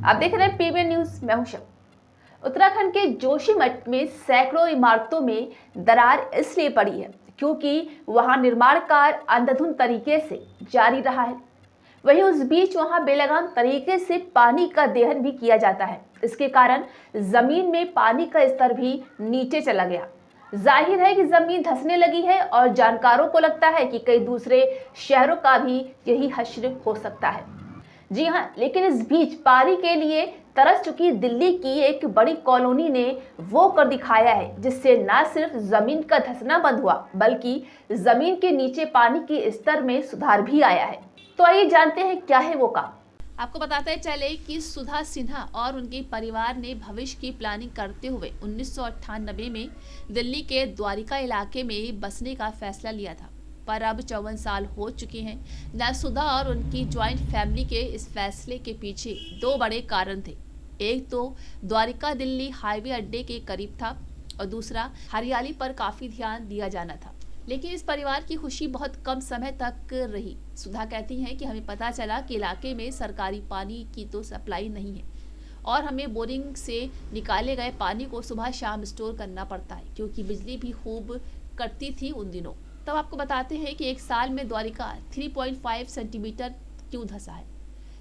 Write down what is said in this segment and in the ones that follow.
आप देख रहे हैं पीबीएन न्यूज, मैं हूं शब। उत्तराखंड के जोशीमठ में सैकड़ों इमारतों में दरार इसलिए पड़ी है क्योंकि वहां निर्माण कार्य अंधाधुंध तरीके से जारी रहा है। वहीं उस बीच वहां बेलगाम तरीके से पानी का दोहन भी किया जाता है। इसके कारण जमीन में पानी का स्तर भी नीचे चला गया। जाहिर है कि जमीन धंसने लगी है और जानकारों को लगता है कि कई दूसरे शहरों का भी यही हश्र हो सकता है। जी हाँ, लेकिन इस बीच पानी के लिए तरस चुकी दिल्ली की एक बड़ी कॉलोनी ने वो कर दिखाया है जिससे न सिर्फ जमीन का धंसना बंद हुआ बल्कि जमीन के नीचे पानी के स्तर में सुधार भी आया है। तो आइए जानते हैं क्या है वो काम। आपको बताते चले कि सुधा सिन्हा और उनके परिवार ने भविष्य की प्लानिंग करते हुए 1998 में दिल्ली के द्वारिका इलाके में बसने का फैसला लिया था, पर अब 54 साल हो चुके हैं। न सुधा और उनकी ज्वाइंट फैमिली के इस फैसले के पीछे दो बड़े कारण थे। एक तो द्वारिका दिल्ली हाईवे अड्डे के करीब था और दूसरा हरियाली पर काफी ध्यान दिया जाना था। लेकिन इस परिवार की खुशी बहुत कम समय तक रही। सुधा कहती हैं कि हमें पता चला कि इलाके में सरकारी पानी की तो सप्लाई नहीं है और हमें बोरिंग से निकाले गए पानी को सुबह शाम स्टोर करना पड़ता है क्योंकि बिजली भी खूब कटती थी उन दिनों। तब आपको बताते हैं कि एक साल में द्वारिका 3.5 सेंटीमीटर क्यों धंसा है।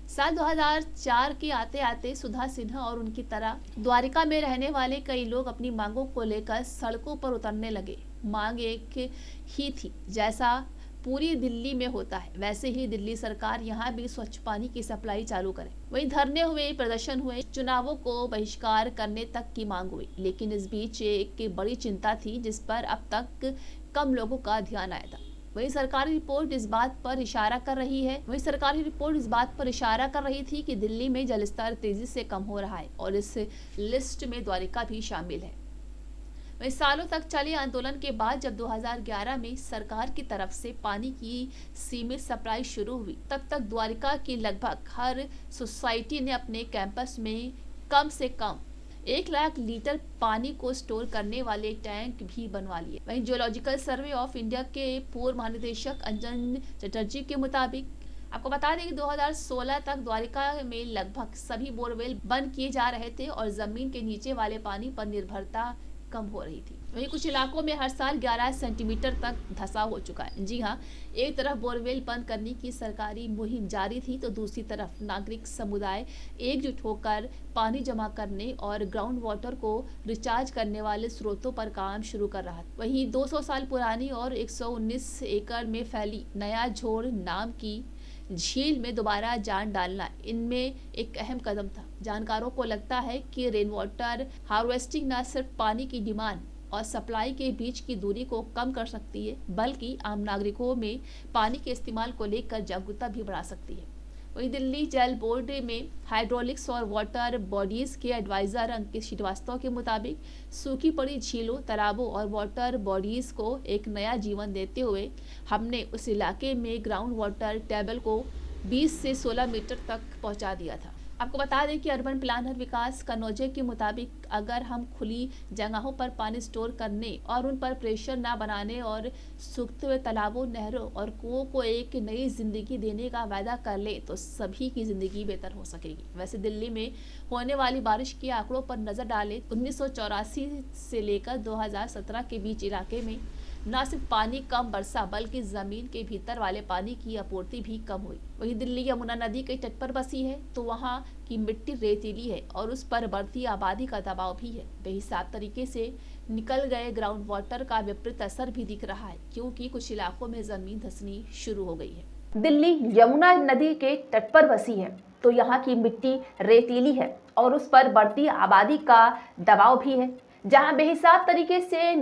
साल 2004 के आते आते सुधा सिन्हा और उनकी तरह द्वारिका में रहने वाले कई लोग अपनी मांगों को लेकर सड़कों पर उतरने लगे। मांग एक ही थी, जैसा पूरी दिल्ली में होता है वैसे ही दिल्ली सरकार यहाँ भी स्वच्छ पानी की सप्लाई चालू करे। वहीं धरने हुए, प्रदर्शन हुए, चुनावों को बहिष्कार करने तक की मांग हुई। लेकिन इस बीच एक बड़ी चिंता थी जिस पर अब तक कम लोगों का ध्यान आया था। वही सरकारी रिपोर्ट इस बात पर इशारा कर रही थी कि दिल्ली में जलस्तर तेजी से कम हो रहा है और इस लिस्ट में द्वारिका भी शामिल है। वही सालों तक चले आंदोलन के बाद जब 2011 में सरकार की तरफ से पानी की सीमित सप्लाई शुरू हुई, तब तक द्वारिका की लगभग हर सोसाइटी ने अपने कैंपस में कम से कम 1 लाख लीटर पानी को स्टोर करने वाले टैंक भी बनवा लिए। वहीं जियोलॉजिकल सर्वे ऑफ इंडिया के पूर्व महानिदेशक अंजन चटर्जी के मुताबिक आपको बता दें कि 2016 तक द्वारिका में लगभग सभी बोरवेल बंद किए जा रहे थे और जमीन के नीचे वाले पानी पर निर्भरता कम हो रही थी। वहीं कुछ इलाकों में हर साल 11 सेंटीमीटर तक धंसाव हो चुका है। जी हाँ, एक तरफ बोरवेल बंद करने की सरकारी मुहिम जारी थी तो दूसरी तरफ नागरिक समुदाय एकजुट होकर पानी जमा करने और ग्राउंड वाटर को रिचार्ज करने वाले स्रोतों पर काम शुरू कर रहा था। वहीं 200 साल पुरानी और 119 एकड़ में फैली नया झोड़ नाम की झील में दोबारा जान डालना इनमें एक अहम कदम था। जानकारों को लगता है कि रेन वाटर हार्वेस्टिंग न सिर्फ पानी की डिमांड और सप्लाई के बीच की दूरी को कम कर सकती है बल्कि आम नागरिकों में पानी के इस्तेमाल को लेकर जागरूकता भी बढ़ा सकती है। वहीं दिल्ली जल बोर्ड में हाइड्रोलिक्स और वाटर बॉडीज के एडवाइजर अंकित श्रीवास्तव के मुताबिक सूखी पड़ी झीलों, तालाबों और वाटर बॉडीज को एक नया जीवन देते हुए हमने उस इलाके में ग्राउंड वाटर टेबल को 20 से 16 मीटर तक पहुंचा दिया था। आपको बता दें कि अर्बन प्लानर विकास कनौजे के मुताबिक अगर हम खुली जगहों पर पानी स्टोर करने और उन पर प्रेशर ना बनाने और सूखते हुए तालाबों, नहरों और कुओं को एक नई जिंदगी देने का वायदा कर ले तो सभी की जिंदगी बेहतर हो सकेगी। वैसे दिल्ली में होने वाली बारिश के आंकड़ों पर नजर डालें, 1984 से लेकर 2017 के बीच इलाके में न सिर्फ पानी कम बरसा बल्कि जमीन के भीतर वाले पानी की आपूर्ति भी कम हुई। वहीं दिल्ली यमुना नदी के तट पर बसी है तो वहां की मिट्टी रेतीली है और उस पर बढ़ती आबादी का दबाव भी है। बेहिसाब तरीके से निकल गए ग्राउंड वाटर का विपरीत असर भी दिख रहा है क्योंकि कुछ इलाकों में जमीन धंसनी शुरू हो गई है। दिल्ली यमुना नदी के तट पर बसी है तो यहाँ की मिट्टी रेतीली है और उस पर बढ़ती आबादी का दबाव भी है। जहाँ बेहिसाब तरीके से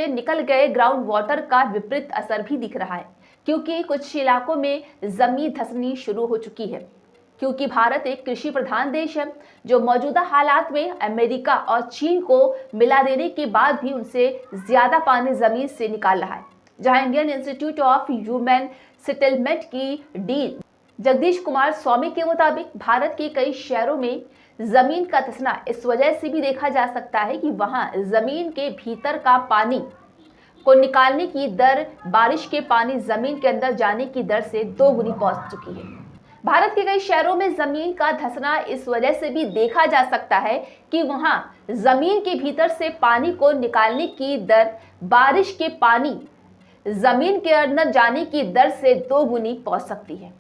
निकल गए ग्राउंड वाटर का विपरीत असर भी दिख रहा है क्योंकि कुछ इलाकों में जमीन धंसनी शुरू हो चुकी है। क्योंकि भारत एक कृषि प्रधान देश है जो मौजूदा हालात में अमेरिका और चीन को मिला देने के बाद भी उनसे ज्यादा पानी जमीन से निकाल रहा है। जहां Indian institute of human settlement की डीन जगदीश कुमार स्वामी के मुताबिक भारत के कई शहरों में जमीन का धंसना इस वजह से भी देखा जा सकता है कि वहां जमीन के भीतर का पानी को निकालने की दर बारिश के पानी जमीन के अंदर जाने की दर से 2 गुनी पहुंच चुकी है। भारत के कई शहरों में जमीन का धंसना इस वजह से भी देखा जा सकता है कि वहां जमीन के भीतर से पानी को निकालने की दर बारिश के पानी जमीन के अंदर जाने की दर से 2 गुनी पहुंच सकती है।